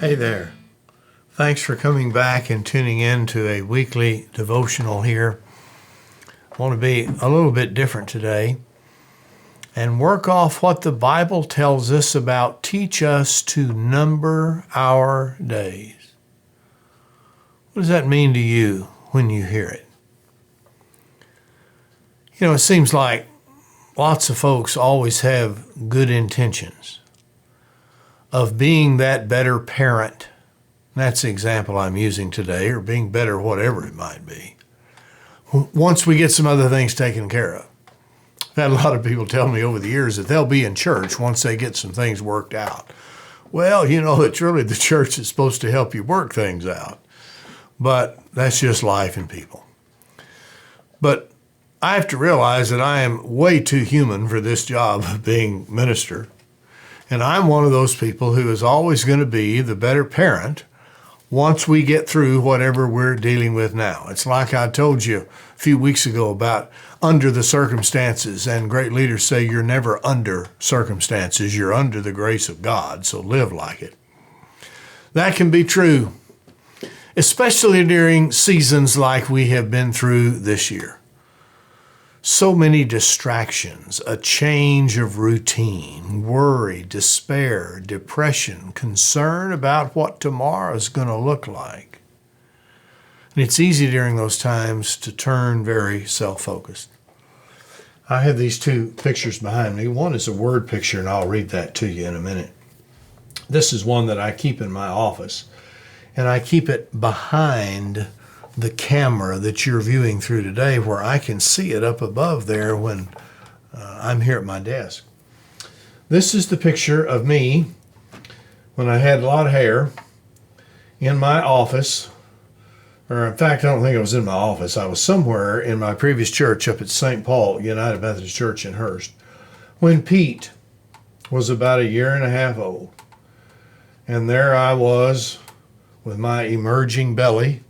Hey there. Thanks for coming back and tuning in to a weekly devotional here. I want to be a little bit different today and work off what the Bible tells us about teach us to number our days. What does that mean to you when you hear it? You know, it seems like lots of folks always have good intentions of being that better parent. That's the example I'm using today, or being better, whatever it might be, once we get some other things taken care of. I've had a lot of people tell me over the years that they'll be in church once they get some things worked out. Well, you know, it's really the church that's supposed to help you work things out. But that's just life and people. But I have to realize that I am way too human for this job of being minister. And I'm one of those people who is always going to be the better parent once we get through whatever we're dealing with now. It's like I told you a few weeks ago about under the circumstances, and great leaders say you're never under circumstances, you're under the grace of God, so live like it. That can be true, especially during seasons like we have been through this year. So many distractions, a change of routine, worry, despair, depression, concern about what tomorrow is going to look like. And it's easy during those times to turn very self-focused. I have these two pictures behind me. One is a word picture, and I'll read that to you in a minute. This is one that I keep in my office, and I keep it behind the camera that you're viewing through today, where I can see it up above there when I'm here at my desk. This is the picture of me when I had a lot of hair in my office, or in fact, I don't think I was in my office. I was somewhere in my previous church up at St. Paul United Methodist Church in Hurst when Pete was about a year and a half old. And there I was with my emerging belly,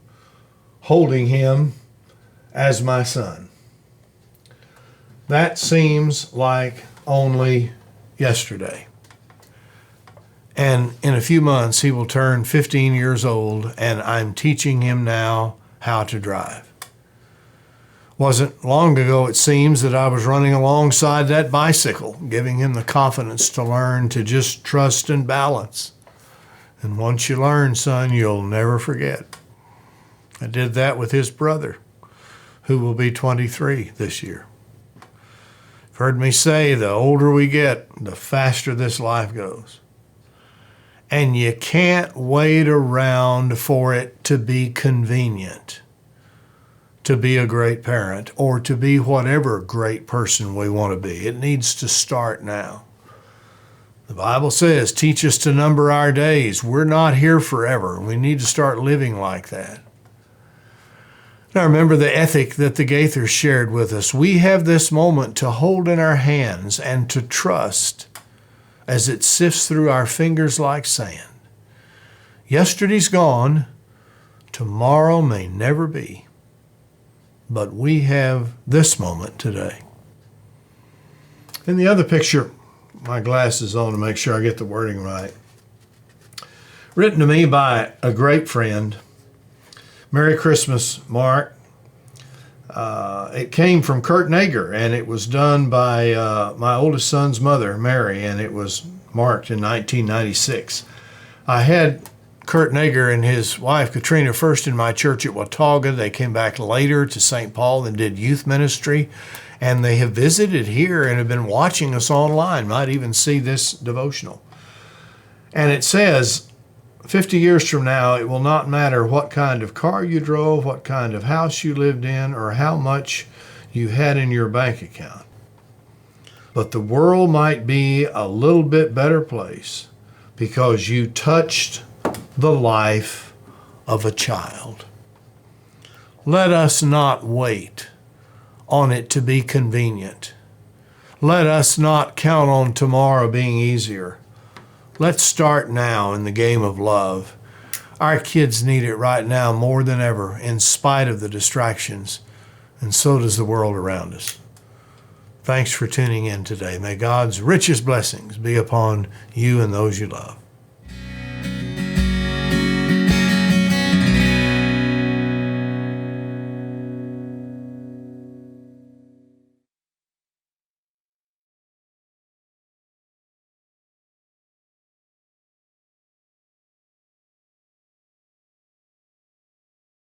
holding him as my son. That seems like only yesterday. And in a few months, he will turn 15 years old, and I'm teaching him now how to drive. Wasn't long ago, it seems, that I was running alongside that bicycle, giving him the confidence to learn to just trust and balance. And once you learn, son, you'll never forget. I did that with his brother, who will be 23 this year. You've heard me say the older we get, the faster this life goes. And you can't wait around for it to be convenient to be a great parent or to be whatever great person we want to be. It needs to start now. The Bible says, teach us to number our days. We're not here forever. We need to start living like that. Now remember the ethic that the Gaithers shared with us. We have this moment to hold in our hands and to trust as it sifts through our fingers like sand. Yesterday's gone, tomorrow may never be, but we have this moment today. In the other picture, my glasses on to make sure I get the wording right. Written to me by a great friend. Merry Christmas, Marc. It came from Kurt Nager, and it was done by my oldest son's mother, Mary, and it was marked in 1996. I had Kurt Nager and his wife, Katrina, first in my church at Watauga. They came back later to St. Paul and did youth ministry, and they have visited here and have been watching us online, might even see this devotional. And it says, 50 years from now, it will not matter what kind of car you drove, what kind of house you lived in, or how much you had in your bank account. But the world might be a little bit better place because you touched the life of a child. Let us not wait on it to be convenient. Let us not count on tomorrow being easier. Let's start now in the game of love. Our kids need it right now more than ever, in spite of the distractions, and so does the world around us. Thanks for tuning in today. May God's richest blessings be upon you and those you love.